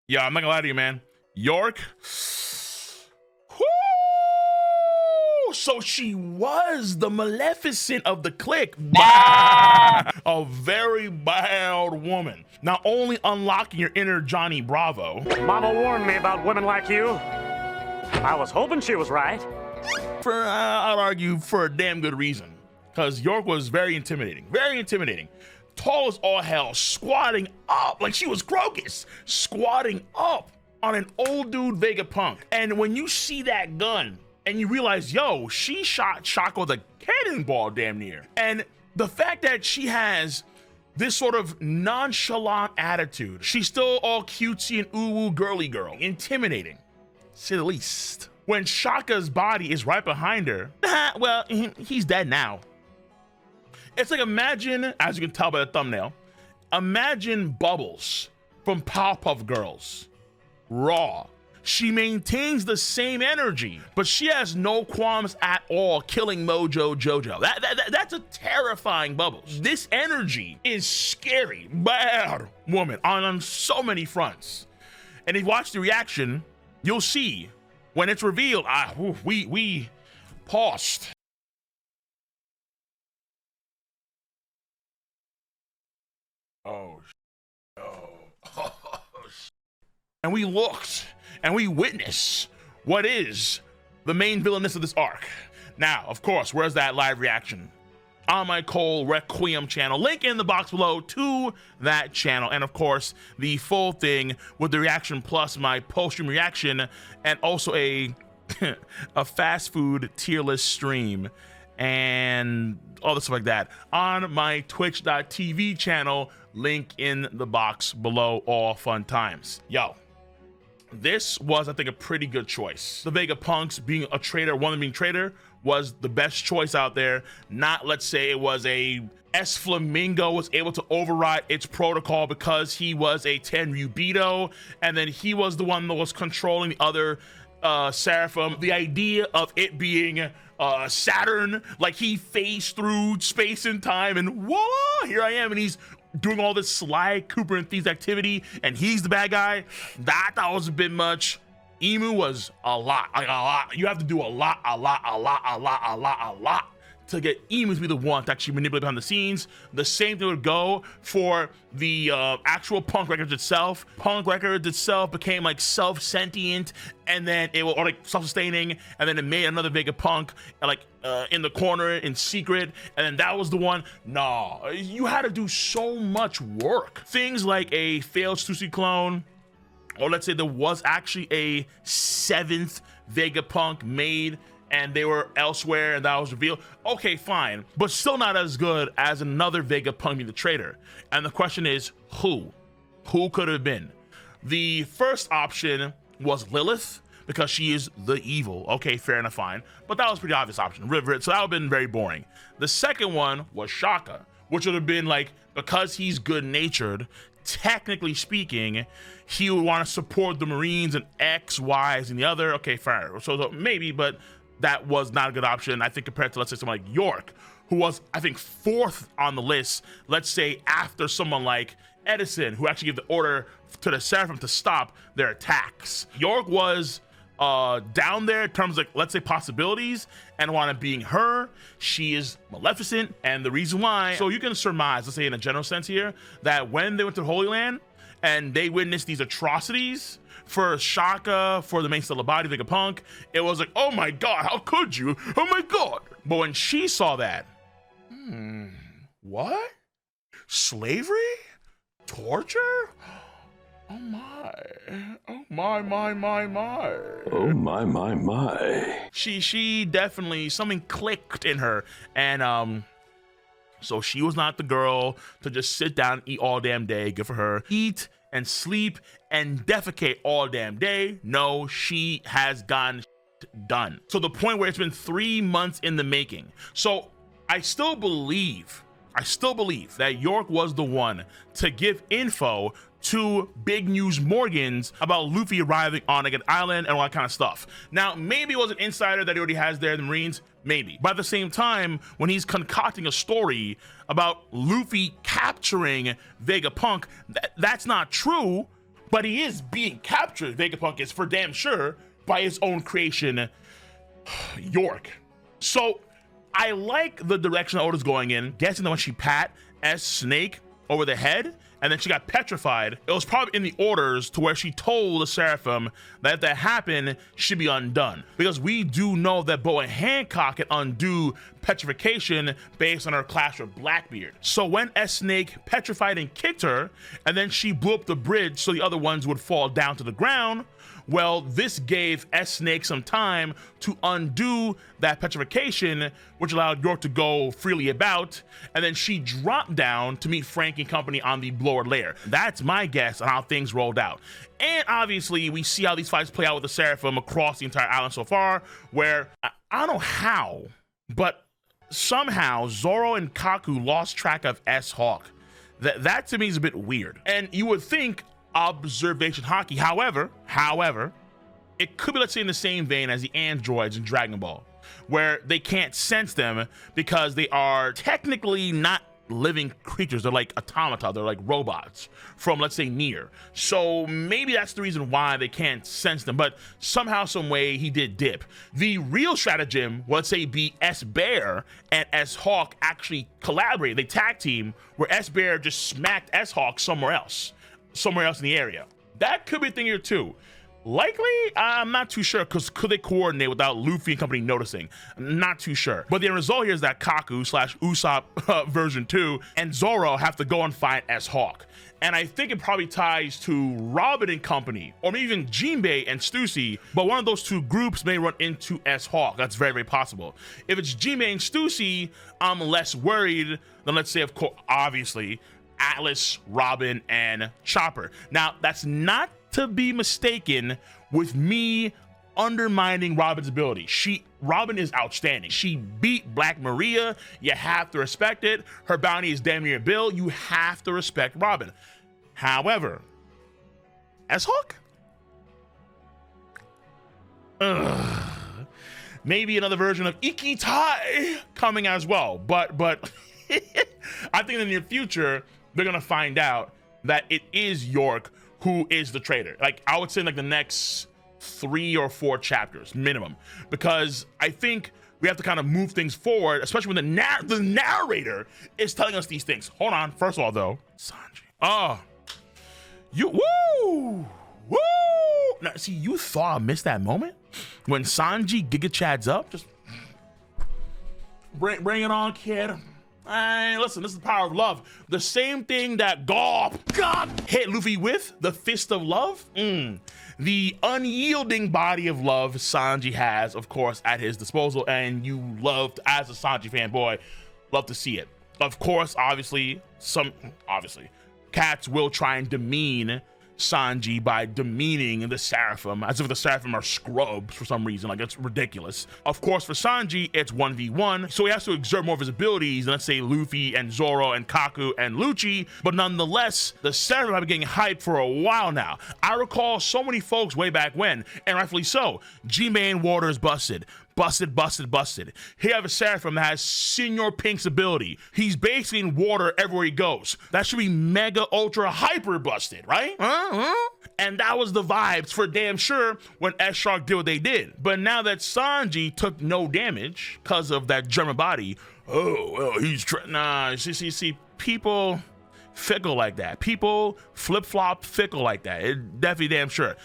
Yeah, I'm not gonna lie to you, man. York. Whoo! So she was the Maleficent of the clique. Bah! A very bad woman. Not only unlocking your inner Johnny Bravo. Mama warned me about women like you. I was hoping she was right. I'd argue for a damn good reason. Because York was very intimidating. Very intimidating. Tall as all hell, squatting up like she was Crocus, squatting up on an old dude Vegapunk. And when you see that gun and you realize, yo, she shot Shaka with a cannonball damn near. And the fact that she has this sort of nonchalant attitude, she's still all cutesy and ooh girly girl, intimidating, to say the least. When Shaka's body is right behind her, well, he's dead now. It's like, imagine, as you can tell by the thumbnail, imagine Bubbles from Powerpuff Girls. Raw. She maintains the same energy, but she has no qualms at all killing Mojo Jojo. That's a terrifying Bubbles. This energy is scary, bad woman on so many fronts. And if you watch the reaction, you'll see when it's revealed, we paused. Oh. And we looked and we witnessed what is the main villainess of this arc. Now, of course, where's that live reaction? On my Cole Requiem channel, link in the box below to that channel. And of course, the full thing with the reaction plus my post-stream reaction and also a fast food tier list stream and all the stuff like that on my twitch.tv channel, link in the box below. All fun times. Yo, this was, I think, a pretty good choice. The Vegapunks being a traitor, one of them being traitor, was the best choice out there. Not, let's say it was a S Flamingo was able to override its protocol because he was a Tenryubito, and then he was the one that was controlling the other Seraphim. The idea of it being Saturn, like he phased through space and time, and voila, here I am, and he's doing all this Sly Cooper and Thieves activity, and he's the bad guy. That was a bit much. Emu was a lot, like a lot. You have to do a lot to get Emu to be the one to actually manipulate behind the scenes. The same thing would go for the actual Punk Records itself. Punk Records itself became like self-sentient, and then it was, or like self-sustaining, and then it made another Vegapunk like in the corner in secret, and then that was the one. Nah, you had to do so much work. Things like a failed Stussy clone, or let's say there was actually a 7th Vegapunk made and they were elsewhere and that was revealed. Okay, fine, but still not as good as another Vegapunk being the traitor. And the question is, who could have been? The first option was Lilith, because she is the evil. Okay, fair enough, fine, but that was a pretty obvious option. River, so that would have been very boring. The second one was Shaka, which would have been like, because he's good-natured, technically speaking, he would want to support the Marines and X, Y's, and the other. Okay, fair. So maybe, but that was not a good option, I think, compared to, let's say, someone like York, who was, I think, 4th on the list, let's say, after someone like Edison, who actually gave the order to the Seraphim to stop their attacks. York was down there in terms of, let's say, possibilities, and wanted being her. She is Maleficent, and the reason why, so you can surmise, let's say in a general sense here, that when they went to the Holy Land and they witnessed these atrocities for Shaka, for the main Celebati Vegapunk, it was like, oh my god, how could you? Oh my god. But when she saw that, what? Slavery? Torture? Oh my. Oh my. Oh my. She definitely, something clicked in her, and so she was not the girl to just sit down and eat all damn day. Good for her. Eat and sleep and defecate all damn day. No, she has gotten done to the point where it's been 3 months in the making. So I still believe that York was the one to give info to Big News Morgans about Luffy arriving on like an island and all that kind of stuff. Now, maybe it was an insider that he already has there in the Marines, maybe. But at the same time, when he's concocting a story about Luffy capturing Vegapunk, that's not true. but he is being captured, Vegapunk is for damn sure, by his own creation, York. So I like the direction Oda's going in, guessing that when she pat S Snake over the head and then she got petrified, it was probably in the orders to where she told the Seraphim that if that happened, she'd be undone. Because we do know that Boa Hancock can undo petrification based on her clash with Blackbeard. So when S Snake petrified and kicked her, and then she blew up the bridge so the other ones would fall down to the ground, well, this gave S Snake some time to undo that petrification, which allowed York to go freely about, and then she dropped down to meet Frankie and company on the lower layer. That's my guess on how things rolled out. And obviously, we see how these fights play out with the Seraphim across the entire island so far, where I don't know how, but somehow Zoro and Kaku lost track of S-Hawk. That to me is a bit weird. And you would think observation hockey. However, it could be, let's say, in the same vein as the androids in Dragon Ball, where they can't sense them because they are technically not living creatures. They're like automata. They're like robots from, let's say, Nier. So maybe that's the reason why they can't sense them. But somehow, some way, he did dip. The real stratagem, let's say, be S-Bear and S-Hawk actually collaborate. They tag team where S-Bear just smacked S-Hawk somewhere else in the area. That could be a thing here too. Likely, I'm not too sure, because could they coordinate without Luffy and company noticing? I'm not too sure. But the end result here is that Kaku / Usopp version 2 and Zoro have to go and find S-Hawk. And I think it probably ties to Robin and company, or maybe even Jinbei and Stussy, but one of those two groups may run into S-Hawk. That's very, very possible. If it's Jinbei and Stussy, I'm less worried than, let's say, of course, obviously, Atlas, Robin, and Chopper. Now, that's not to be mistaken with me undermining Robin's ability. Robin is outstanding. She beat Black Maria. You have to respect it. Her bounty is damn near Bill. You have to respect Robin. However, S-Hawk? Maybe another version of Iki Tai coming as well. But I think in the near future, they're gonna find out that it is York who is the traitor. Like, I would say in like the next 3 or 4 chapters minimum, because I think we have to kind of move things forward, especially when the narrator is telling us these things. Hold on. First of all, though, Sanji. Woo! Now, see, you thought I missed that moment when Sanji Giga Chads up. Just bring it on, kid. Hey, listen, this is the power of love. The same thing that God hit Luffy with, the fist of love. The unyielding body of love Sanji has, of course, at his disposal, and you loved, as a Sanji fanboy, love to see it. Of course, obviously, cats will try and demean Sanji by demeaning the Seraphim, as if the Seraphim are scrubs for some reason. Like, it's ridiculous. Of course, for Sanji, it's 1v1, so he has to exert more of his abilities than, let's say, Luffy and Zoro and Kaku and Lucci, but nonetheless, the Seraphim have been getting hyped for a while now. I recall so many folks way back when, and rightfully so, Jinbei in water is busted. Busted. Here you have a Seraphim that has Senior Pink's ability. He's basically in water everywhere he goes. That should be mega ultra hyper busted, right? And that was the vibes for damn sure when S-Shark did what they did. But now that Sanji took no damage because of that German body, see, people fickle like that. People flip-flop fickle like that. It definitely damn sure.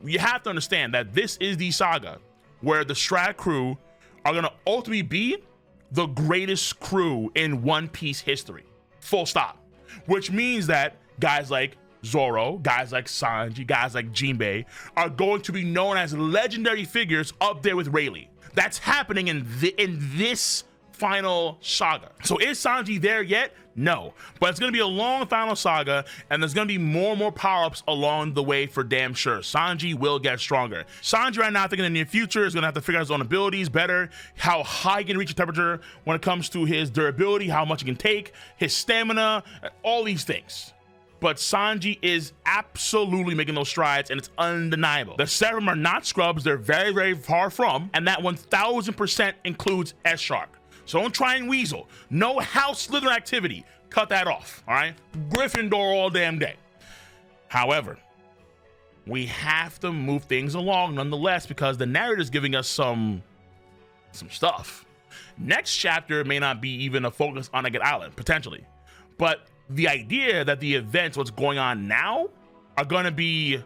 You have to understand that this is the saga where the Strat crew are going to ultimately be the greatest crew in One Piece history. Full stop. Which means that guys like Zoro, guys like Sanji, guys like Jinbei are going to be known as legendary figures up there with Rayleigh. That's happening in this final saga. So is Sanji there yet? No, but it's going to be a long final saga, and there's going to be more and more power-ups along the way for damn sure. Sanji will get stronger. Sanji right now, I think in the near future, is going to have to figure out his own abilities better, how high he can reach a temperature when it comes to his durability, how much he can take, his stamina, all these things. But Sanji is absolutely making those strides, and it's undeniable. The Seraphim are not scrubs. They're very, very far from, and that 1000% includes S-Shark. So don't try and weasel. No House Slytherin activity. Cut that off, all right? Gryffindor all damn day. However, we have to move things along nonetheless, because the narrator is giving us some stuff. Next chapter may not be even a focus on Egghead Island, potentially, but the idea that the events, what's going on now, are going to be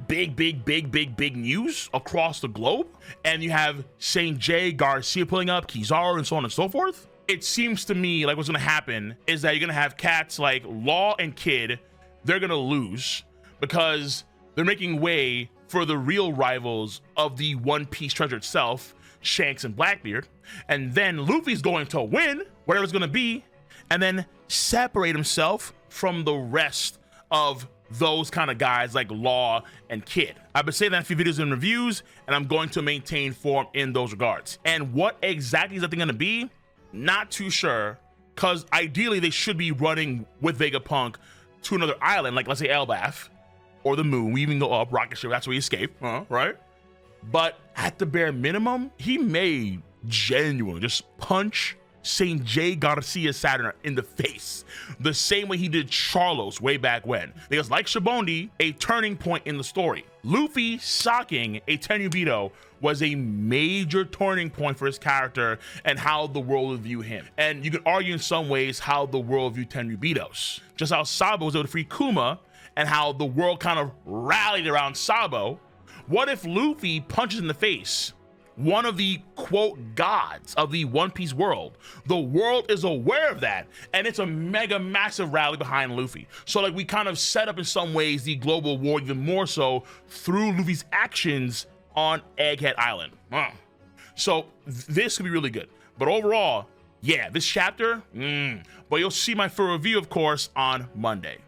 big news across the globe, and you have Saint J, Garcia pulling up, Kizaru, and so on and so forth. It seems to me like what's going to happen is that you're going to have cats like Law and Kid. They're going to lose because they're making way for the real rivals of the One Piece treasure itself, Shanks and Blackbeard. And then Luffy's going to win, whatever it's going to be, and then separate himself from the rest of those kind of guys like Law and Kid. I've been saying that in a few videos and reviews, and I'm going to maintain form in those regards. And what exactly is that thing going to be? Not too sure, because ideally they should be running with Vegapunk to another island, like let's say Elbaf or the moon. We even go up rocket ship, that's where he escaped, right? But at the bare minimum, he may genuinely just punch Saint J Garcia Saturn in the face, the same way he did Charlos way back when. Because like Shibondi, a turning point in the story. Luffy socking a Tenryubito was a major turning point for his character and how the world would view him. And you could argue in some ways how the world viewed Tenryubitos. Just how Sabo was able to free Kuma and how the world kind of rallied around Sabo. What if Luffy punches in the face one of the quote gods of the One Piece world? The world is aware of that, and it's a mega massive rally behind Luffy. So like we kind of set up in some ways the global war even more so through Luffy's actions on Egghead Island. So this could be really good. But overall, yeah, this chapter, but you'll see my full review, of course, on Monday.